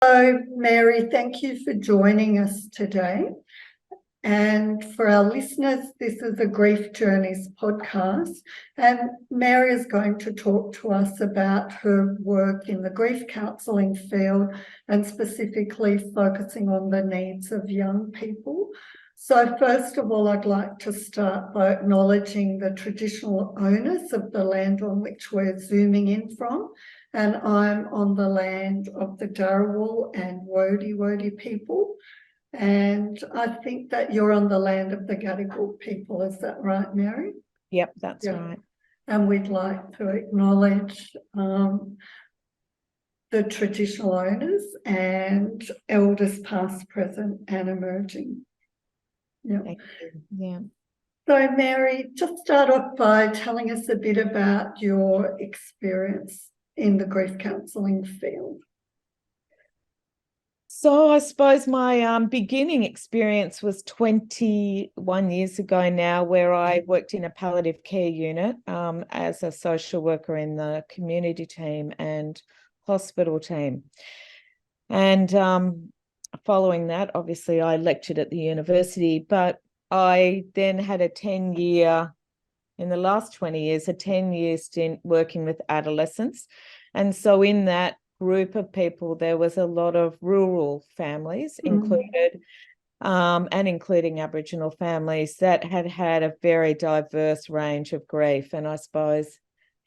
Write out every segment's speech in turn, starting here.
So, Mary, thank you for joining us today. And for our listeners, this is a Grief Journeys podcast. And Mary is going to talk to us about her work in the grief counselling field and specifically focusing on the needs of young people. So, first of all, I'd like to start by acknowledging the traditional owners of the land on which we're zooming in from. And I'm on the land of the Darawal and Wodi people. And I think that you're on the land of the Gadigal people. Is that right, Mary? Yep, that's right. And we'd like to acknowledge the traditional owners and elders past, present and emerging. Yeah. Yeah. So, Mary, just start off by telling us a bit about your experience in the grief counselling field. So I suppose my beginning experience was 21 years ago now, where I worked in a palliative care unit as a social worker in the community team and hospital team. And following that, obviously, I lectured at the university, but I then had in the last 20 years, a 10-year stint working with adolescents. And so in that group of people, there was a lot of rural families included, and including Aboriginal families that had a very diverse range of grief. And I suppose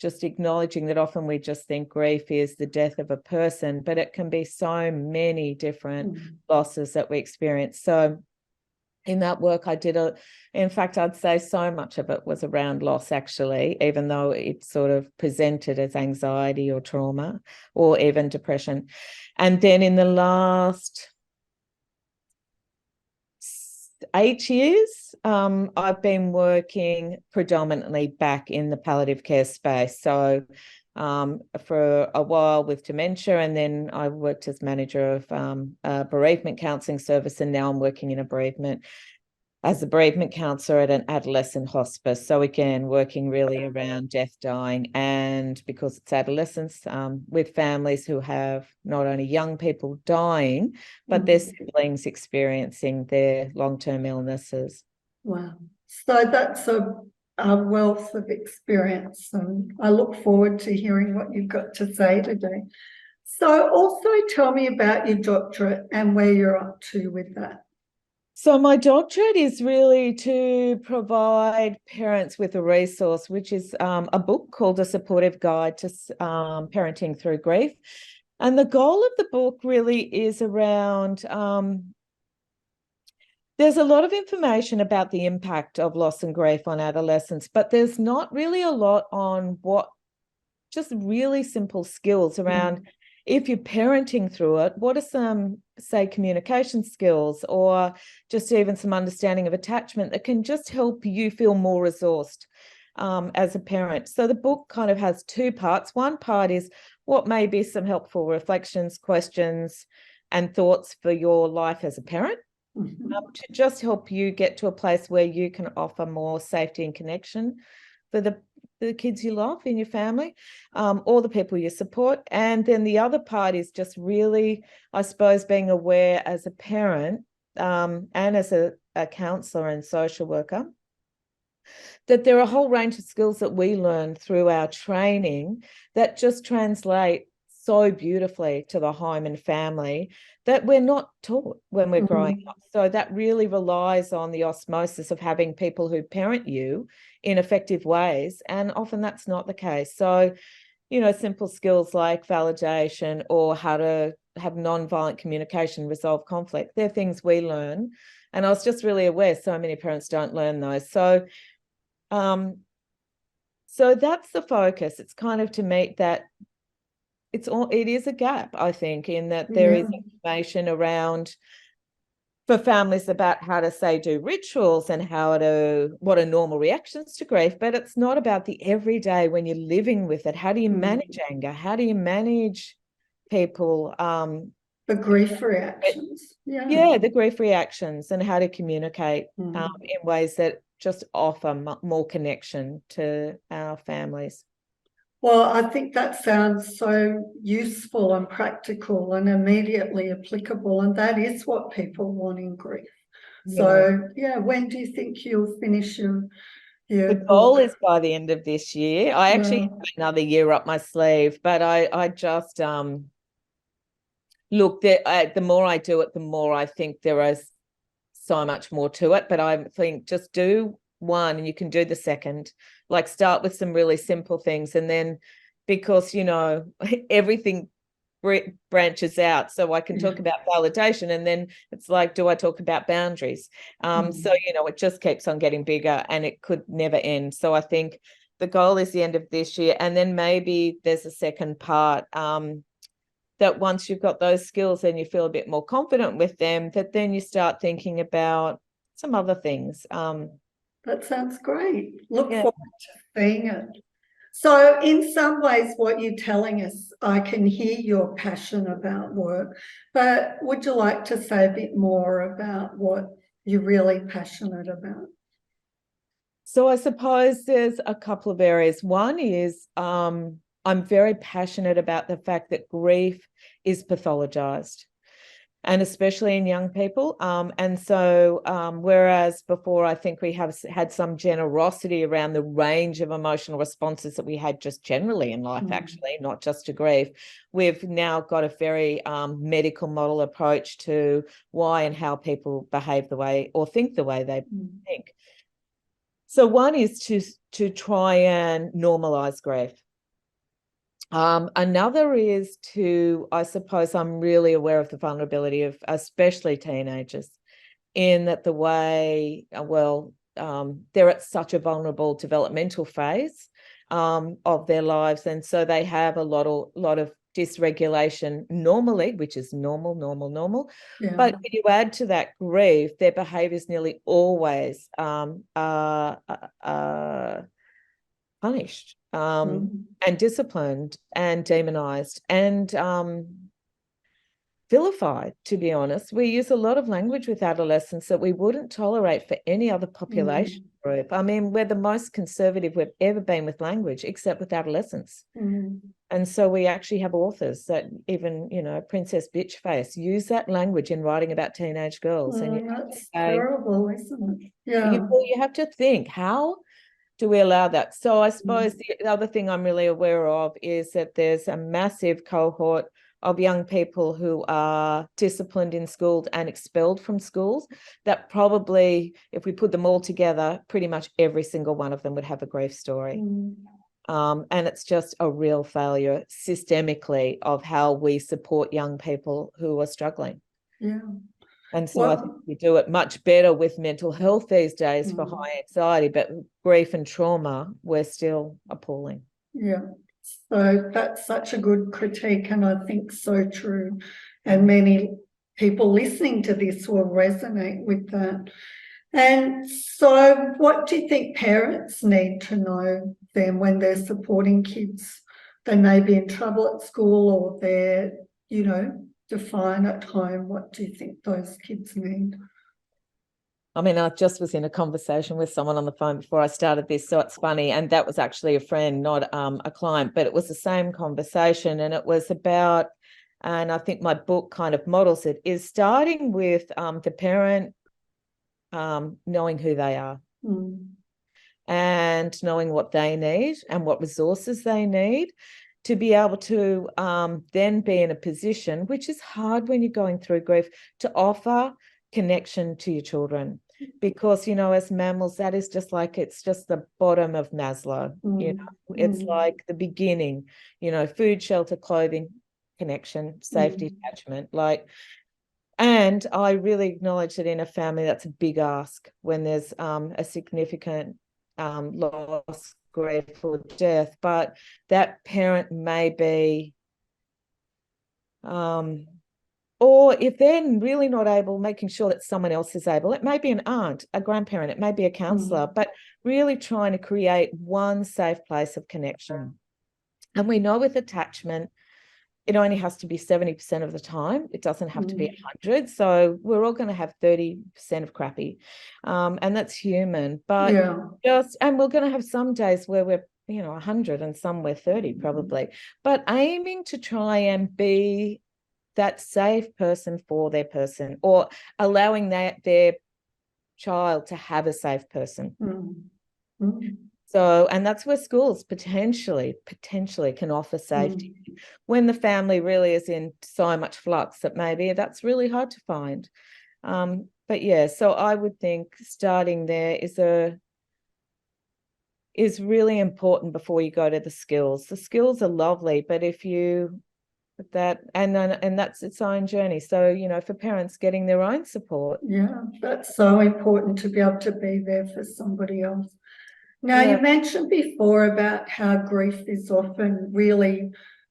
just acknowledging that often we just think grief is the death of a person, but it can be so many different losses that we experience. So in that work, in fact, I'd say so much of it was around loss, actually, even though it sort of presented as anxiety or trauma or even depression. And then in the last 8 years, I've been working predominantly back in the palliative care space. So for a while with dementia, and then I worked as manager of a bereavement counselling service, and now I'm working in as a bereavement counsellor at an adolescent hospice. So again, working really around death, dying, and because it's adolescents, with families who have not only young people dying, but their siblings experiencing their long-term illnesses. Wow. So that's a wealth of experience, and I look forward to hearing what you've got to say today. So also tell me about your doctorate and where you're up to with that. So my doctorate is really to provide parents with a resource, which is a book called A Supportive Guide to Parenting Through Grief. And the goal of the book really is around, there's a lot of information about the impact of loss and grief on adolescents, but there's not really a lot on just really simple skills around if you're parenting through it, what are some, say, communication skills or just even some understanding of attachment that can just help you feel more resourced as a parent. So the book kind of has two parts. One part is what may be some helpful reflections, questions, and thoughts for your life as a parent, to just help you get to a place where you can offer more safety and connection for the kids you love in your family, or the people you support. And then the other part is just really, I suppose, being aware as a parent and as a counsellor and social worker, that there are a whole range of skills that we learn through our training that just translate so beautifully to the home and family that we're not taught when we're growing up. So that really relies on the osmosis of having people who parent you in effective ways. And often that's not the case. So, simple skills like validation or how to have non-violent communication, resolve conflict, they're things we learn. And I was just really aware so many parents don't learn those. So that's the focus. It's kind of to meet that. It is a gap, I think, in that there is information around for families about how to, say, do rituals and what are normal reactions to grief, but it's not about the everyday when you're living with it. How do you manage anger? How do you manage people? The grief reactions. Yeah, the grief reactions and how to communicate in ways that just offer more connection to our families. Well, I think that sounds so useful and practical and immediately applicable, and that is what people want in grief. Yeah. So, yeah, when do you think you'll finish your The goal book? is by the end of this year. I actually Yeah. have another year up my sleeve, but I just look, the more I do it, the more I think there is so much more to it. But I think just do one and you can do the second. Like start with some really simple things, and then because everything branches out. So I can talk about validation, and then it's like, do I talk about boundaries? So it just keeps on getting bigger, and it could never end. So I think the goal is the end of this year, and then maybe there's a second part. That once you've got those skills and you feel a bit more confident with them, that then you start thinking about some other things. That sounds great. Look Yeah. forward to seeing it. So, in some ways, what you're telling us, I can hear your passion about work, but would you like to say a bit more about what you're really passionate about? So I suppose there's a couple of areas. One is I'm very passionate about the fact that grief is pathologized, and especially in young people. And so, whereas before, I think we have had some generosity around the range of emotional responses that we had just generally in life, actually, not just to grief, we've now got a very medical model approach to why and how people behave the way or think the way they think. So one is to try and normalize grief. Another is I suppose I'm really aware of the vulnerability of especially teenagers, in that the way, they're at such a vulnerable developmental phase of their lives. And so they have a lot of dysregulation normally, which is normal. Yeah. But when you add to that grief, their behaviors nearly always punished and disciplined and demonized and vilified, to be honest. We use a lot of language with adolescents that we wouldn't tolerate for any other population group. I mean, we're the most conservative we've ever been with language, except with adolescents. And so we actually have authors that even, Princess Bitchface, use that language in writing about teenage girls. And That's terrible, isn't it? Yeah. you have to think, how do we allow that? So I suppose the other thing I'm really aware of is that there's a massive cohort of young people who are disciplined in schools and expelled from schools, that probably, if we put them all together, pretty much every single one of them would have a grief story. And it's just a real failure systemically of how we support young people who are struggling. Yeah. And so I think we do it much better with mental health these days for high anxiety, but grief and trauma, we're still appalling. Yeah. So that's such a good critique, and I think so true. And many people listening to this will resonate with that. And so, what do you think parents need to know then when they're supporting kids? They may be in trouble at school, or they're, fine at home. What do you think those kids need? I mean, I just was in a conversation with someone on the phone before I started this, so it's funny. And that was actually a friend, not a client, but it was the same conversation. And it was about, and I think my book kind of models it, is starting with the parent knowing who they are and knowing what they need and what resources they need to be able to then be in a position, which is hard when you're going through grief, to offer connection to your children. Because, as mammals, that is just like, it's just the bottom of Maslow. It's like the beginning, food, shelter, clothing, connection, safety, attachment. And I really acknowledge that in a family, that's a big ask when there's a significant loss, grief, or death. But that parent may be, or if they're really not able, making sure that someone else is able. It may be an aunt, a grandparent, it may be a counsellor, but really trying to create one safe place of connection. And we know with attachment, it only has to be 70% of the time. It doesn't have to be 100. So we're all going to have 30% of crappy. And that's human. But and we're going to have some days where we're 100 and some were 30 probably, but aiming to try and be that safe person for their person, or allowing their child to have a safe person. So, and that's where schools potentially can offer safety when the family really is in so much flux that maybe that's really hard to find. But yeah, so I would think starting there is really important before you go to the skills. The skills are lovely, but if you and that's its own journey. So, for parents getting their own support. Yeah, that's so important to be able to be there for somebody else. Now, you mentioned before about how grief is often really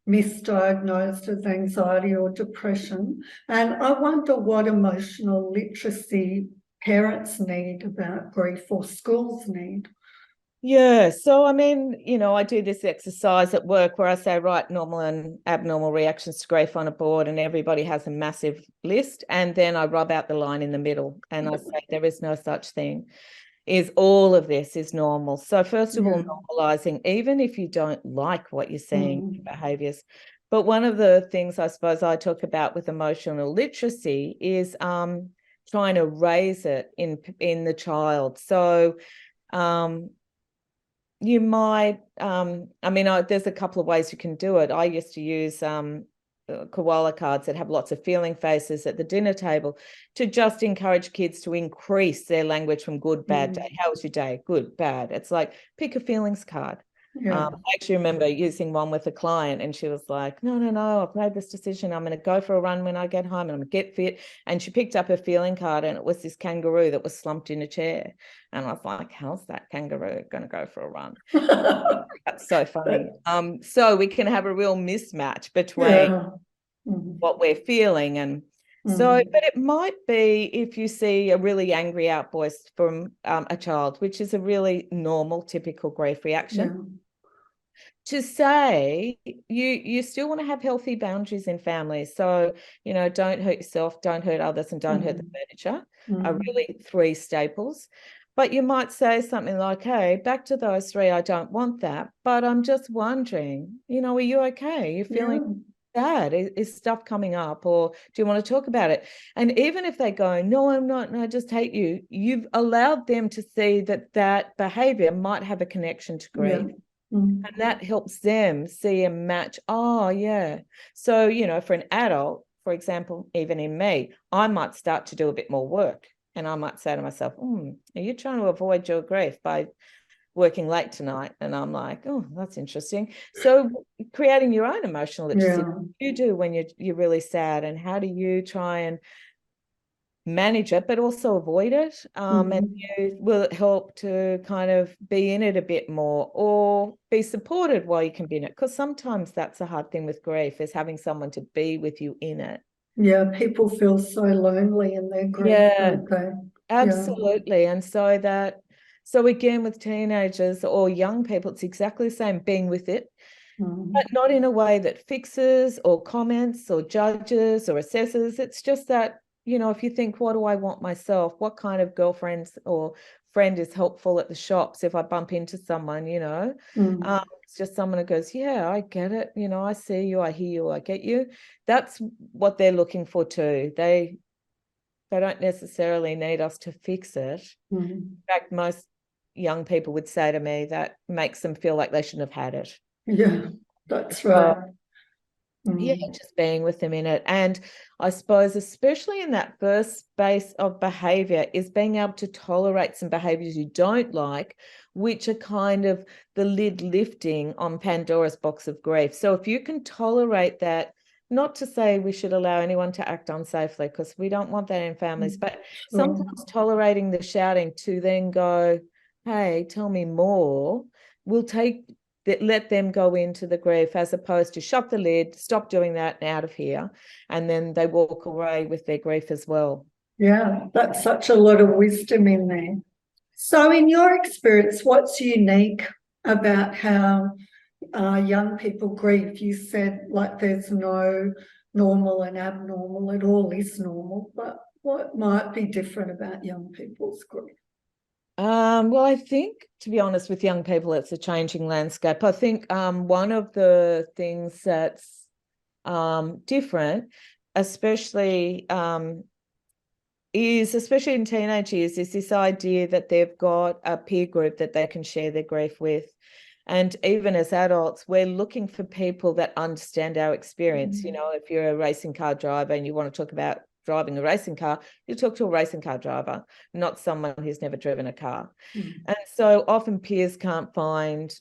misdiagnosed as anxiety or depression. And I wonder what emotional literacy parents need about grief or schools need. Yeah. So, I mean, I do this exercise at work where I say, write normal and abnormal reactions to grief on a board, and everybody has a massive list. And then I rub out the line in the middle and I say, there is no such thing. All of this is normal. So first of all, normalizing, even if you don't like what you're seeing, behaviors. But one of the things I suppose I talk about with emotional literacy is trying to raise it in the child. So you might, there's a couple of ways you can do it. I used to use koala cards that have lots of feeling faces at the dinner table to just encourage kids to increase their language from good, bad day. How was your day? Good, bad. It's like, pick a feelings card. I actually remember using one with a client and she was like, no, I've made this decision. I'm going to go for a run when I get home and I'm going to get fit. And she picked up a feeling card and it was this kangaroo that was slumped in a chair. And I was like, how's that kangaroo going to go for a run? That's so funny. So we can have a real mismatch between what we're feeling and so, but it might be if you see a really angry outburst from a child, which is a really normal, typical grief reaction. To say you still want to have healthy boundaries in families. So, don't hurt yourself, don't hurt others, and don't hurt the furniture are really 3 staples. But you might say something like, hey, back to those 3, I don't want that. But I'm just wondering, are you okay? You're feeling bad? Is stuff coming up? Or do you want to talk about it? And even if they go, no, I'm not, no, I just hate you, you've allowed them to see that behavior might have a connection to grief. And that helps them see a match. Oh, yeah. So, for an adult, for example, even in me, I might start to do a bit more work. And I might say to myself, are you trying to avoid your grief by working late tonight? And I'm like, oh, that's interesting. So creating your own emotional literacy, what do you do when you're really sad? And how do you try and manage it, but also avoid it? And will it help to kind of be in it a bit more or be supported while you can be in it? Because sometimes that's a hard thing with grief, is having someone to be with you in it. Yeah, people feel so lonely in their grief, don't they? Absolutely. And so again, with teenagers or young people, it's exactly the same, being with it, but not in a way that fixes or comments or judges or assesses. It's just that, if you think, what do I want myself? What kind of girlfriends or friend is helpful at the shops if I bump into someone, it's just someone who goes, yeah, I get it. I see you, I hear you, I get you. That's what they're looking for too. They don't necessarily need us to fix it. In fact, most young people would say to me that makes them feel like they shouldn't have had it. Yeah, that's right. Yeah, just being with them in it. And I suppose, especially in that first space of behavior, is being able to tolerate some behaviors you don't like, which are kind of the lid lifting on Pandora's box of grief. So if you can tolerate that, not to say we should allow anyone to act unsafely, because we don't want that in families, but sometimes tolerating the shouting to then go, hey, tell me more, will let them go into the grief, as opposed to shut the lid, stop doing that, and out of here. And then they walk away with their grief as well. Yeah, that's such a lot of wisdom in there. So in your experience, what's unique about how young people grieve? You said like there's no normal and abnormal, it all is normal, but what might be different about young people's grief? Well, I think, to be honest, with young people, it's a changing landscape. I think one of the things that's different, especially especially in teenage years, is this idea that they've got a peer group that they can share their grief with. And even as adults, we're looking for people that understand our experience. You know, if you're a racing car driver and you want to talk about driving a racing car, you talk to a racing car driver, not someone who's never driven a car. And so often peers can't find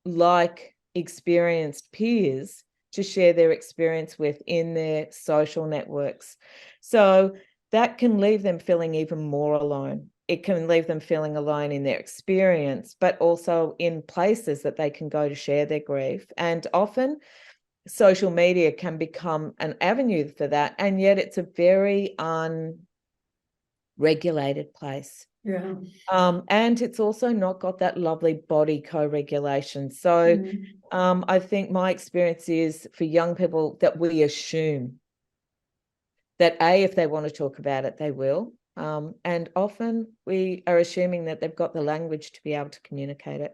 like experienced peers to share their experience with in their social networks. So that can leave them feeling even more alone. It can leave them feeling alone in their experience, but also in places that they can go to share their grief. And often social media can become an avenue for that. And yet it's a very unregulated place. Yeah. And it's also not got that lovely body co-regulation. So I think my experience is for young people that we assume that if they want to talk about it, they will. And often we are assuming that they've got the language to be able to communicate it.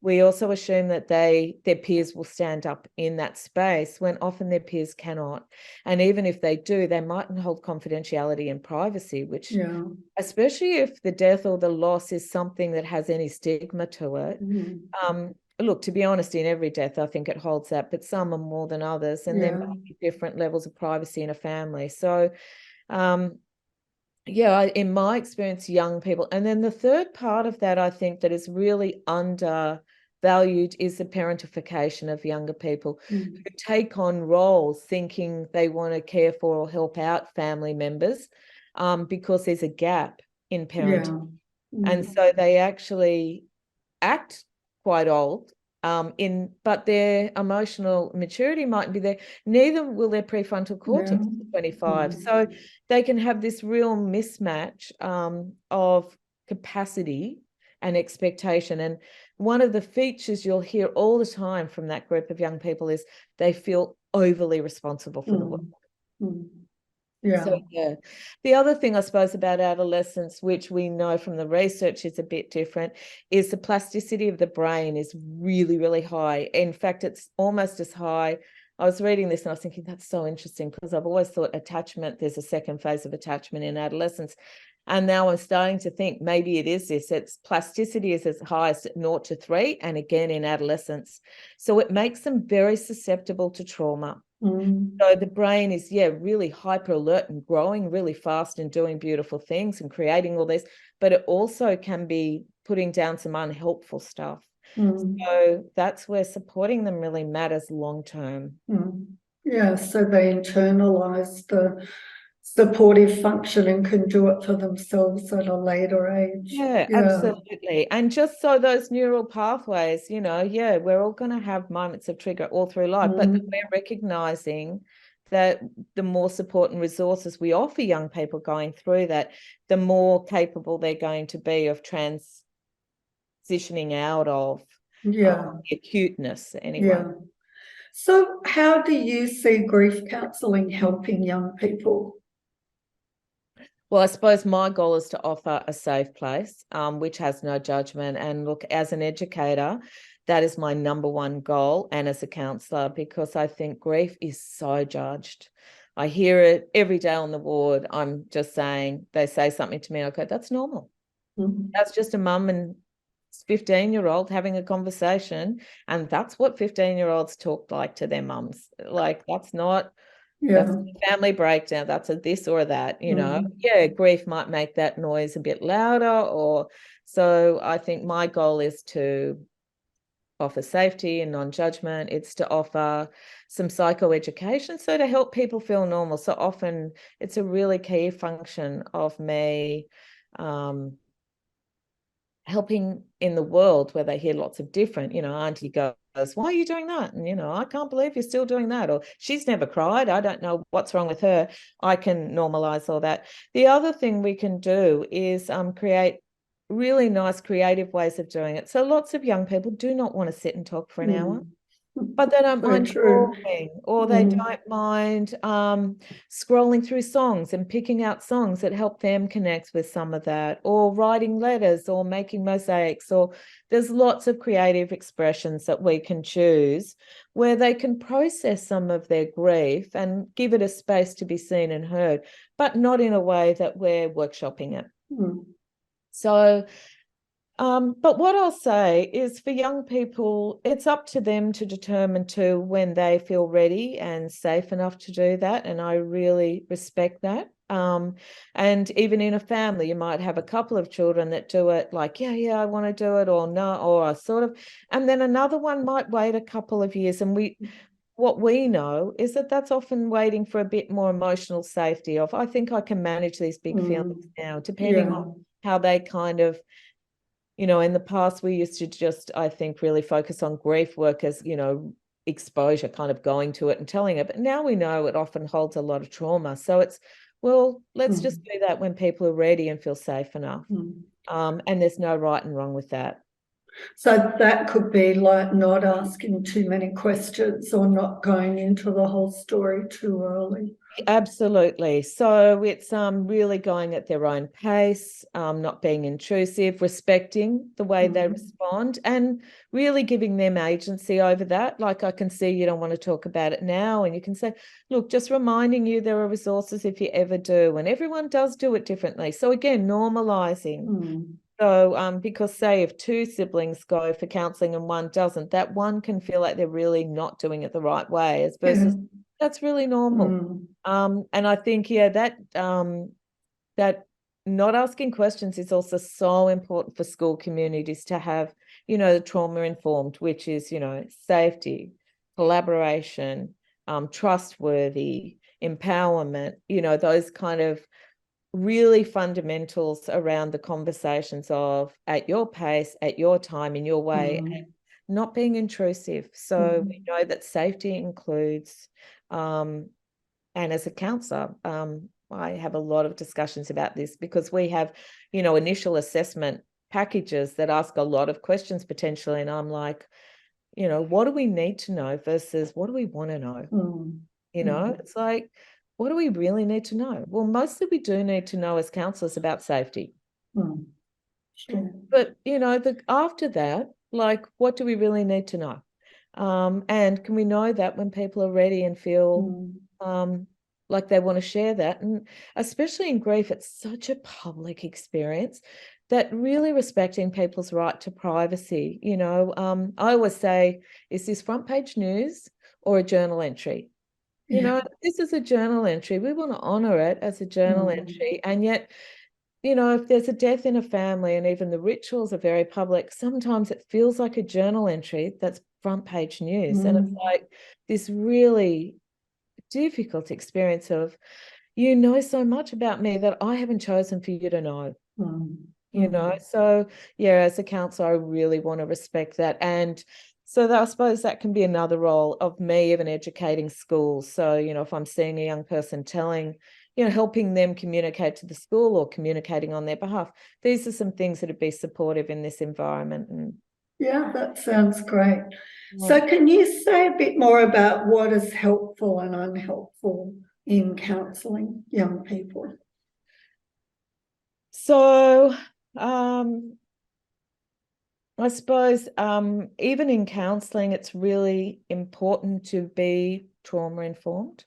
We also assume that their peers will stand up in that space when often their peers cannot. And even if they do, they mightn't hold confidentiality and privacy, which, especially if the death or the loss is something that has any stigma to it. Look, to be honest, in every death, I think it holds that, but some are more than others. And there might be different levels of privacy in a family. So, in my experience, young people. And then the third part of that, I think, that is really undervalued is the parentification of younger people who take on roles thinking they want to care for or help out family members because there's a gap in parenting. And so they actually act quite old but their emotional maturity might be there. Neither will their prefrontal cortex be 25. So they can have this real mismatch of capacity and expectation. And one of the features you'll hear all the time from that group of young people is they feel overly responsible for the world. So, the other thing I suppose about adolescence, which we know from the research is a bit different, is the plasticity of the brain is really, really high. In fact, it's almost as high. I was reading this and I was thinking, that's so interesting, because I've always thought attachment, there's a second phase of attachment in adolescence. And now I'm starting to think maybe it is this. Its plasticity is as high as 0 to 3, and again in adolescence. So it makes them very susceptible to trauma. So the brain is, really hyper alert and growing really fast and doing beautiful things and creating all this, but it also can be putting down some unhelpful stuff. So that's where supporting them really matters long term. Yeah, so they internalize the supportive function and can do it for themselves at a later age. Yeah, absolutely. And just so those neural pathways, we're all going to have moments of trigger all through life, but we're recognizing that the more support and resources we offer young people going through that, the more capable they're going to be of transitioning out of the acuteness anyway. So how do you see grief counselling helping young people? Well, I suppose my goal is to offer a safe place, which has no judgment. And look, as an educator, that is my number one goal, and as a counsellor, because I think grief is so judged. I hear it every day on the ward. I'm just saying, they say something to me, I go, that's normal. That's just a mum and 15-year-old having a conversation, and that's what 15-year-olds talk like to their mums. Like, that's not... That's a family breakdown. That's a this or that, grief might make that noise a bit louder. So I think my goal is to offer safety and non-judgment. It's to offer some psychoeducation, so to help people feel normal. So often it's a really key function of me helping in the world where they hear lots of different, auntie goes, why are you doing that? And, I can't believe you're still doing that. Or she's never cried. I don't know what's wrong with her. I can normalize all that. The other thing we can do is create really nice creative ways of doing it. So lots of young people do not want to sit and talk for an hour. but they don't Very mind true. talking, or they don't mind scrolling through songs and picking out songs that help them connect with some of that, or writing letters, or making mosaics, or there's lots of creative expressions that we can choose where they can process some of their grief and give it a space to be seen and heard, but not in a way that we're workshopping it. So but what I'll say is, for young people, it's up to them to determine too when they feel ready and safe enough to do that. And I really respect that. And even in a family, you might have a couple of children that do it like, yeah, I want to do it, or no, or I sort of, and then another one might wait a couple of years. And what we know is that that's often waiting for a bit more emotional safety of, I think I can manage these big feelings now, depending on how they kind of, in the past, we used to just, I think, really focus on grief work as, exposure, kind of going to it and telling it. But now we know it often holds a lot of trauma. So it's, well, let's just do that when people are ready and feel safe enough. And there's no right and wrong with that. So that could be like not asking too many questions or not going into the whole story too early. Absolutely. So it's really going at their own pace, not being intrusive, respecting the way they respond, and really giving them agency over that. Like, I can see you don't want to talk about it now, and you can say, look, just reminding you there are resources if you ever do, and everyone does do it differently. So again, normalizing. So because say if two siblings go for counselling and one doesn't, that one can feel like they're really not doing it the right way, as versus that's really normal. And I think, that not asking questions is also so important for school communities to have, the trauma informed, which is, safety, collaboration, trustworthy, empowerment, those kind of really fundamentals around the conversations of at your pace, at your time, in your way, and not being intrusive. So we know that safety includes, and as a counsellor, I have a lot of discussions about this, because we have, initial assessment packages that ask a lot of questions potentially. And I'm like, what do we need to know versus what do we want to know? It's like, what do we really need to know? Well, mostly we do need to know as counsellors about safety. Sure. But, after that, like, what do we really need to know? And can we know that when people are ready and feel like they want to share that? And especially in grief, it's such a public experience that really respecting people's right to privacy. I always say, is this front page news or a journal entry? This is a journal entry. We want to honor it as a journal entry. And yet, if there's a death in a family and even the rituals are very public, sometimes it feels like a journal entry that's front page news. And it's like this really difficult experience of, so much about me that I haven't chosen for you to know. So as a counsellor, I really want to respect that. And so I suppose that can be another role of me, even educating schools. So, if I'm seeing a young person telling, helping them communicate to the school or communicating on their behalf, these are some things that would be supportive in this environment. And yeah, that sounds great. So can you say a bit more about what is helpful and unhelpful in counselling young people? So I suppose even in counselling, it's really important to be trauma informed,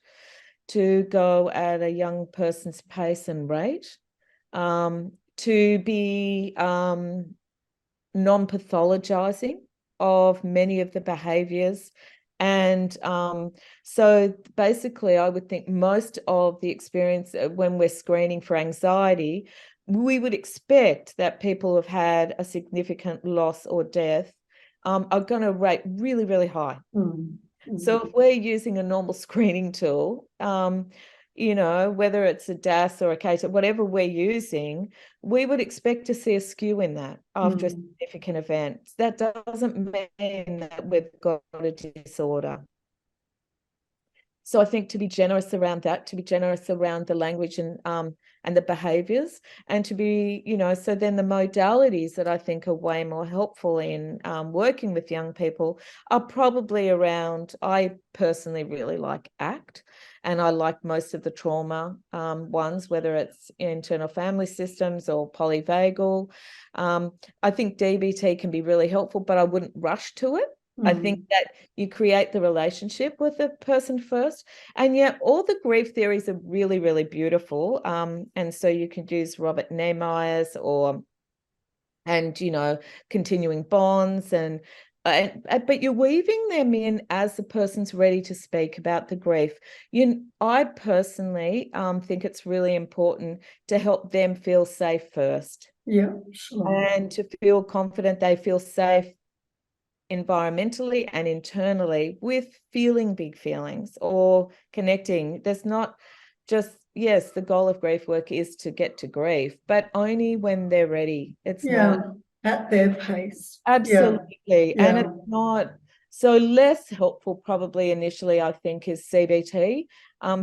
to go at a young person's pace and rate, to be non-pathologizing of many of the behaviours. And so basically, I would think most of the experience when we're screening for anxiety, we would expect that people who've had a significant loss or death are going to rate really, really high. So if we're using a normal screening tool, whether it's a DAS or a case, whatever we're using, we would expect to see a skew in that after a significant event. That doesn't mean that we've got a disorder. So I think to be generous around that, to be generous around the language and the behaviours, and to be, so then the modalities that I think are way more helpful in working with young people are probably around, I personally really like ACT, and I like most of the trauma ones, whether it's internal family systems or polyvagal. I think DBT can be really helpful, but I wouldn't rush to it. I think that you create the relationship with the person first. And yet all the grief theories are really, really beautiful. And so you can use Robert Niemeyer's continuing bonds but you're weaving them in as the person's ready to speak about the grief. I personally think it's really important to help them feel safe first. Yeah, sure. And to feel confident, they feel safe environmentally and internally with feeling big feelings or connecting. There's not just, yes, the goal of grief work is to get to grief, but only when they're ready. It's not at their pace. absolutely. Yeah. And it's not so less helpful probably initially, I think, is CBT,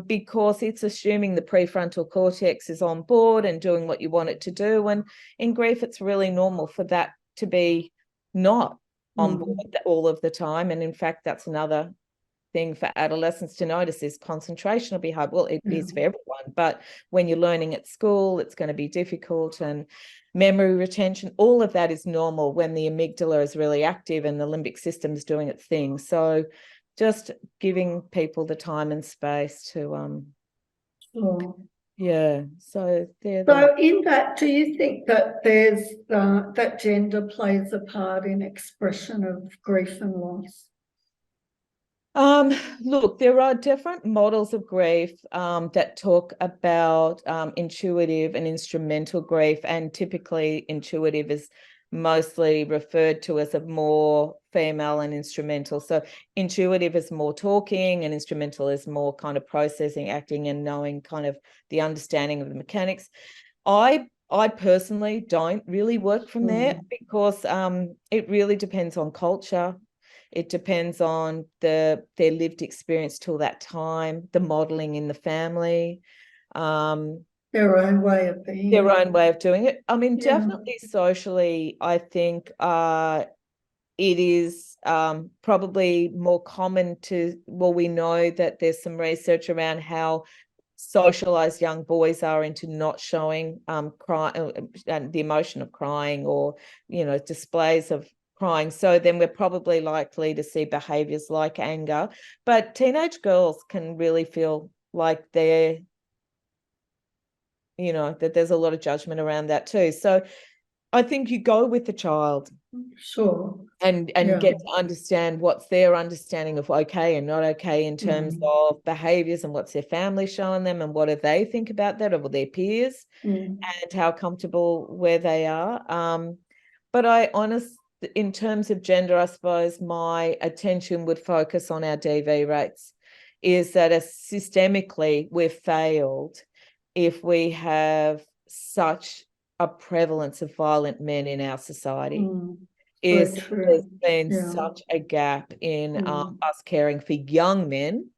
because it's assuming the prefrontal cortex is on board and doing what you want it to do. And in grief, it's really normal for that to be not on board all of the time. And in fact, that's another thing for adolescents to notice is concentration will be hard. Well, it is for everyone, but when you're learning at school, it's going to be difficult, and memory retention, all of that is normal when the amygdala is really active and the limbic system is doing its thing. So just giving people the time and space to Sure. yeah. So in that, do you think that there's that gender plays a part in expression of grief and loss? Look, there are different models of grief that talk about intuitive and instrumental grief, and typically intuitive is mostly referred to as a more female and instrumental. So intuitive is more talking and instrumental is more kind of processing, acting, and knowing kind of the understanding of the mechanics. I personally don't really work from there because it really depends on culture. It depends on their lived experience till that time, the modeling in the family, their own way of being, their own way of doing it. I mean, definitely socially, I think it is probably more common we know that there's some research around how socialized young boys are into not showing cry and the emotion of crying or displays of crying. So then we're probably likely to see behaviors like anger, but teenage girls can really feel like they're that there's a lot of judgment around that too. So I think you go with the child. Sure. And get to understand what's their understanding of okay and not okay in terms of behaviors, and what's their family showing them, and what do they think about that, or their peers, and how comfortable where they are. But in terms of gender, I suppose my attention would focus on our DV rates, is that systemically we've failed if we have such a prevalence of violent men in our society. There's been such a gap in us caring for young men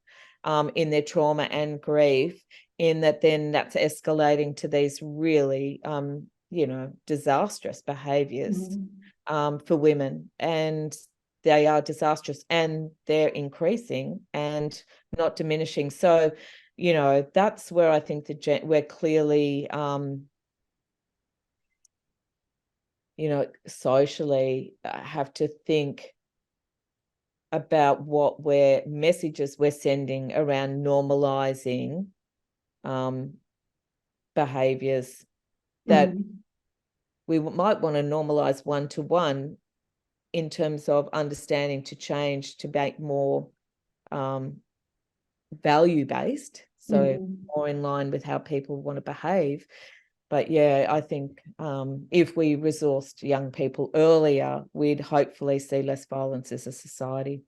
in their trauma and grief, in that then that's escalating to these really disastrous behaviors for women, and they are disastrous and they're increasing and not diminishing. So that's where I think we're clearly socially have to think about what messages we're sending around normalizing behaviors that we might want to normalize one-to-one in terms of understanding to change to make more value-based, so more in line with how people want to behave. But yeah, I think if we resourced young people earlier, we'd hopefully see less violence as a society.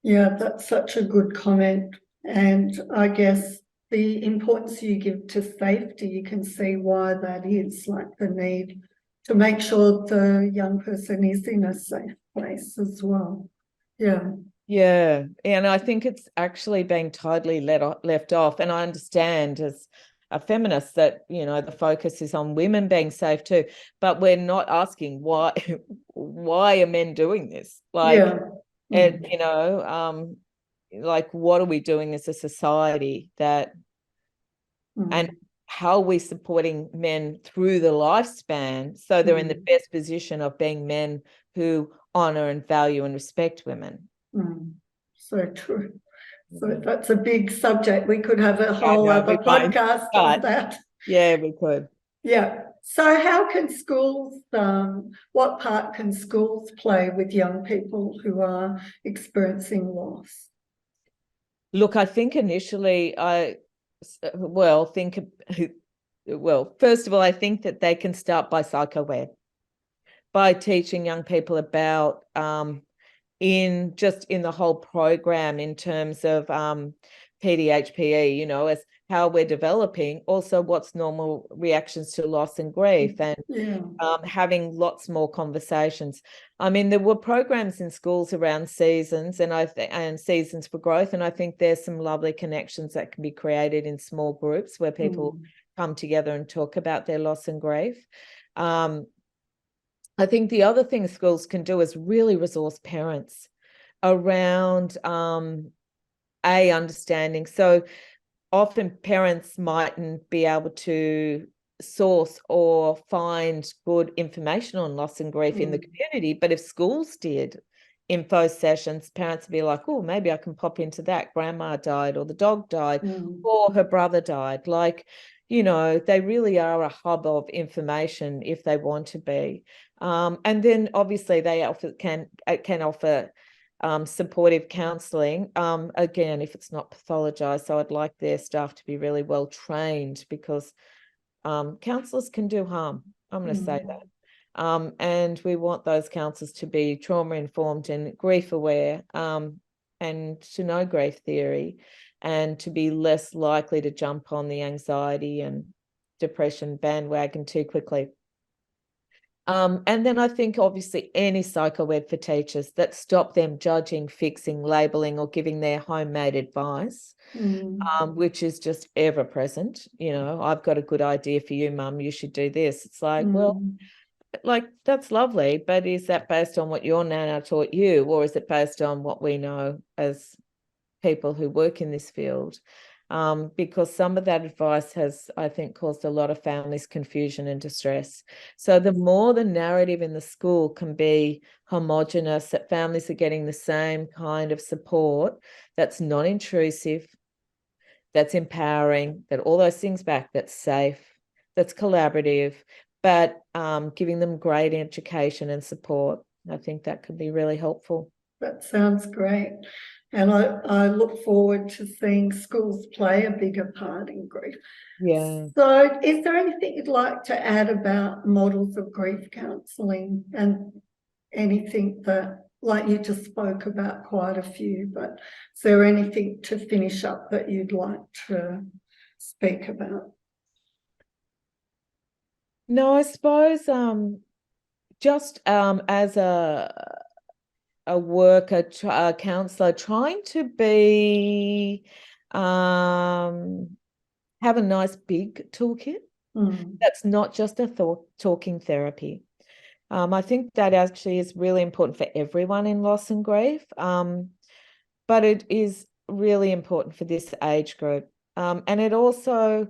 Yeah, that's such a good comment. And I guess the importance you give to safety, you can see why that is, like the need to make sure the young person is in a safe place as well. Yeah. Yeah, and I think it's actually being totally left off. And I understand as a feminist that, you know, the focus is on women being safe too, but we're not asking why why are men doing this? Like, Yeah. and Mm. you know, like what are we doing as a society that, and Mm. how are we supporting men through the lifespan so they're in the Mm. best position of being men who honor and value and respect women? Mm. So true. So that's a big subject. We could have a I whole know other we won't, podcast on but that. yeah, we could. Yeah. So how can schools, what part can schools play with young people who are experiencing loss? Look, I think initially well, well, first of all, I think that they can start by psycho-aware, by teaching young people about in the whole program in terms of PDHPE, you know, as how we're developing, also what's normal reactions to loss and grief, and Yeah. having lots more conversations. I mean, there were programs in schools around seasons, and seasons for growth, and I think there's some lovely connections that can be created in small groups where people come together and talk about their loss and grief. I think the other thing schools can do is really resource parents around understanding. So often parents mightn't be able to source or find good information on loss and grief in the community, but if schools did info sessions, parents would be like, oh, maybe I can pop into that. Grandma died, or the dog died, or her brother died. Like, you know, they really are a hub of information if they want to be. And then obviously they can offer supportive counselling. Again, if it's not pathologized, so I'd like their staff to be really well trained, because counsellors can do harm. I'm going to say that. And we want those counsellors to be trauma informed and grief aware, and to know grief theory, and to be less likely to jump on the anxiety and depression bandwagon too quickly. And then I think obviously any psycho ed for teachers that stop them judging, fixing, labeling, or giving their homemade advice, which is just ever present. You know, I've got a good idea for you, Mum, you should do this. It's like, well, like, that's lovely, but is that based on what your nana taught you, or is it based on what we know as people who work in this field? Because some of that advice has, I think, caused a lot of families confusion and distress. So the more the narrative in the school can be homogenous, that families are getting the same kind of support, that's non-intrusive, that's empowering, that all those things back, that's safe, that's collaborative, but giving them great education and support, I think that could be really helpful. That sounds great. And I look forward to seeing schools play a bigger part in grief. Yeah. So is there anything you'd like to add about models of grief counselling, and anything that, like you just spoke about quite a few, but is there anything to finish up that you'd like to speak about? No, I suppose just as a worker, a counsellor, trying to be have a nice big toolkit that's not just a talking therapy. I think that actually is really important for everyone in loss and grief, but it is really important for this age group. And it also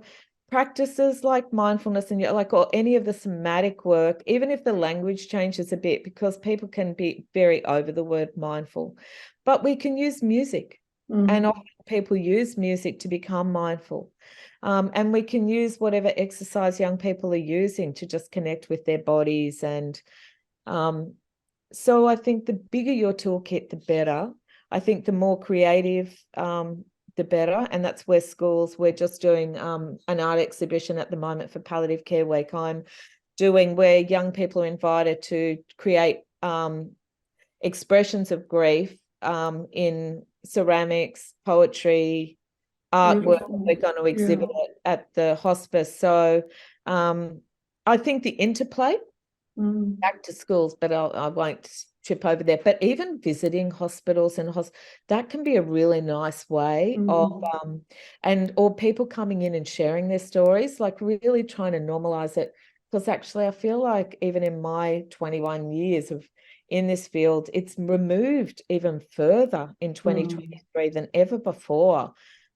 practices like mindfulness and like, or any of the somatic work, even if the language changes a bit, because people can be very over the word mindful, but we can use music. And often people use music to become mindful. And we can use whatever exercise young people are using to just connect with their bodies. And so I think the bigger your toolkit, the better. I think the more creative, the better. And that's where schools, we're just doing an art exhibition at the moment for Palliative Care Week I'm doing, where young people are invited to create expressions of grief in ceramics, poetry, artwork. We're going to exhibit it at the hospice. So I think the interplay back to schools, but I won't trip over there. But even visiting hospitals and that can be a really nice way of or people coming in and sharing their stories, like really trying to normalize it. Because actually I feel like even in my 21 years of in this field, it's removed even further in 2023 than ever before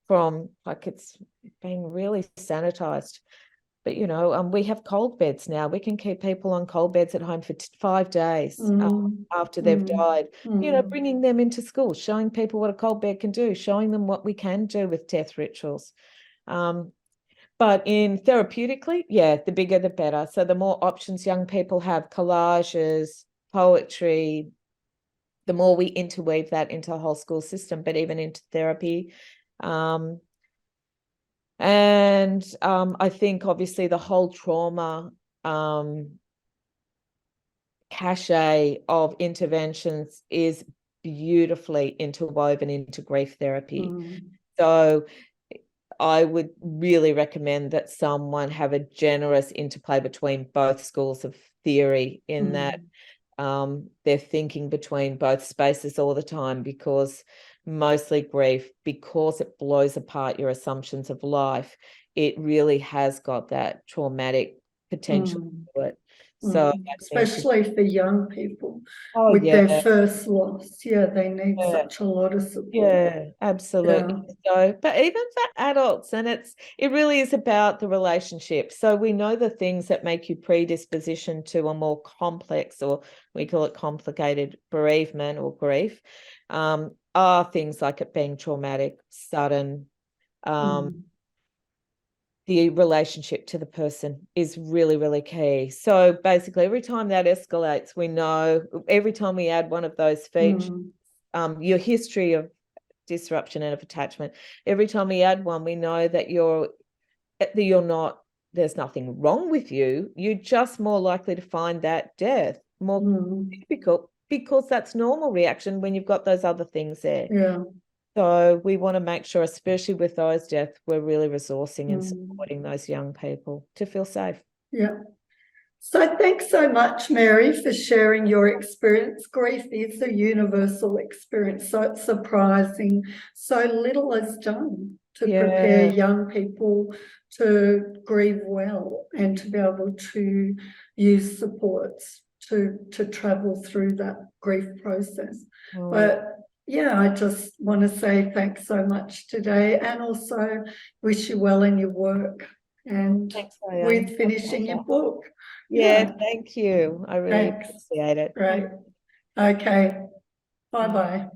from, like, it's been really sanitized. But, you know, we have cold beds now. We can keep people on cold beds at home for 5 days after they've died. You know, bringing them into school, showing people what a cold bed can do, showing them what we can do with death rituals. But in therapeutically, yeah, the bigger the better. So the more options young people have, collages, poetry, the more we interweave that into the whole school system, but even into therapy. I think obviously the whole trauma cachet of interventions is beautifully interwoven into grief therapy. So I would really recommend that someone have a generous interplay between both schools of theory in that they're thinking between both spaces all the time, because mostly grief, because it blows apart your assumptions of life, it really has got that traumatic potential to it. So especially for young people with yeah, their first loss. Yeah, they need such a lot of support. yeah, absolutely. So, but even for adults, and it really is about the relationship. So we know the things that make you predisposition to a more complex, or we call it complicated, bereavement or grief, are things like it being traumatic, sudden. The relationship to the person is really, really key. So basically, every time that escalates, we know, every time we add one of those features, your history of disruption and of attachment, every time we add one, we know that you're not, there's nothing wrong with you. You're just more likely to find that death more difficult, because that's normal reaction when you've got those other things there. Yeah. So we want to make sure, especially with those deaths, we're really resourcing and supporting those young people to feel safe. Yeah. So thanks so much, Mary, for sharing your experience. Grief is a universal experience, so it's surprising so little is done to prepare young people to grieve well and to be able to use supports to travel through that grief process. But yeah, I just want to say thanks so much today, and also wish you well in your work and with finishing your book. Yeah, thank you. I really appreciate it. Great. Okay. Bye-bye.